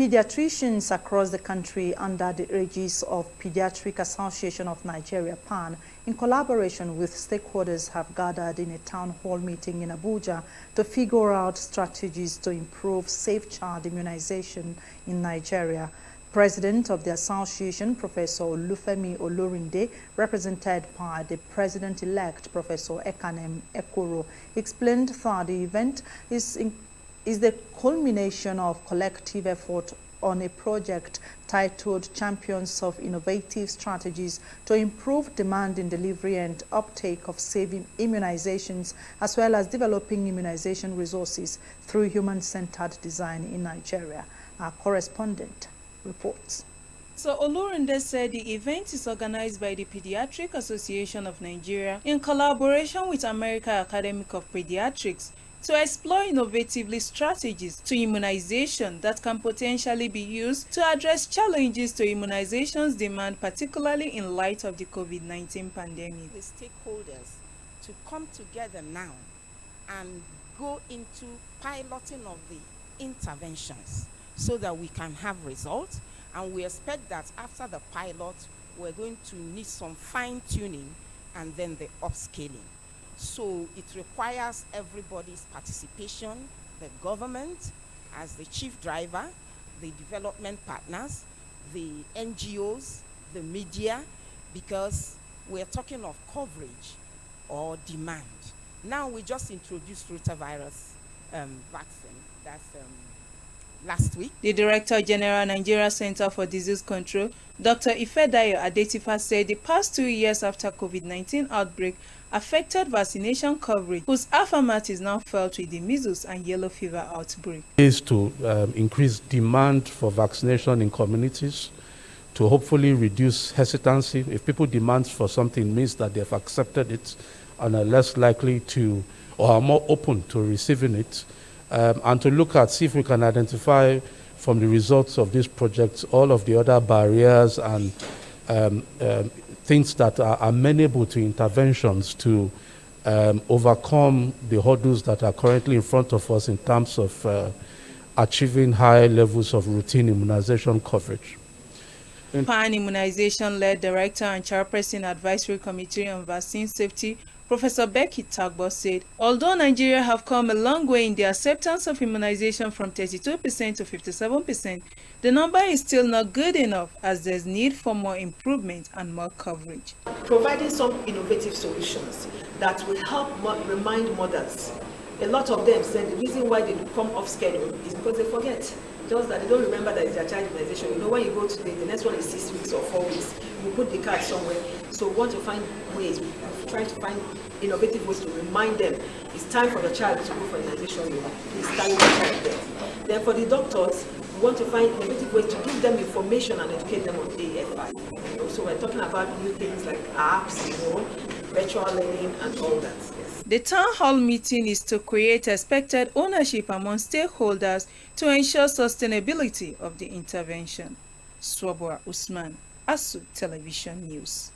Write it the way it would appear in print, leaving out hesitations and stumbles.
Pediatricians across the country under the aegis of Pediatric Association of Nigeria (PAN), in collaboration with stakeholders, have gathered in a town hall meeting in Abuja to figure out strategies to improve safe child immunization in Nigeria. President of the association, Professor Olufemi Olorinde, represented by the President-elect, Professor Ekanem Ekoro, explained that the event is the culmination of collective effort on a project titled Champions of Innovative Strategies to Improve Demand in Delivery and Uptake of Safe Immunizations, as well as developing immunization resources through human-centered design in Nigeria. Our correspondent reports. So Olurinde said the event is organized by the Pediatric Association of Nigeria in collaboration with American Academy of Pediatrics to explore innovatively strategies to immunization that can potentially be used to address challenges to immunization's demand, particularly in light of the COVID-19 pandemic. The stakeholders to come together now and go into piloting of the interventions so that we can have results, and we expect that after the pilot we're going to need some fine-tuning and then the upscaling. So it requires everybody's participation, the government as the chief driver, the development partners, the NGOs, the media, because we're talking of coverage or demand. Now we just introduced rotavirus vaccine, that's last week. The Director General, Nigeria Center for Disease Control, Dr. Ifedayo Adetifa, said the past 2 years after COVID-19 outbreak affected vaccination coverage, whose aftermath is now felt with the measles and yellow fever outbreak. Is to increase demand for vaccination in communities, to hopefully reduce hesitancy. If people demand for something, it means that they've accepted it and are less likely to, or are more open to receiving it. And to look at, see if we can identify from the results of this project all of the other barriers and things that are amenable to interventions to overcome the hurdles that are currently in front of us in terms of achieving high levels of routine immunization coverage. PAN Immunization-led Director and Chairperson Advisory Committee on Vaccine Safety, Professor Becky Tagbo, said, although Nigeria have come a long way in the acceptance of immunization from 32% to 57%, the number is still not good enough, as there's need for more improvement and more coverage. Providing some innovative solutions that will help remind mothers. A lot of them said the reason why they come off schedule is because they forget. Just that they don't remember that it's their child immunization. You know, when you go to the next one is 6 weeks or 4 weeks, you put the card somewhere. So we want to find ways, we're trying to find innovative ways to remind them it's time for the child to go for immunization. Please carry the child there. Then for the doctors, we want to find innovative ways to give them information and educate them on AFI. You know, so we're talking about new things like apps, you know, virtual learning and all that. Yes. The town hall meeting is to create expected ownership among stakeholders to ensure sustainability of the intervention. Swabura Usman, ASU Television News.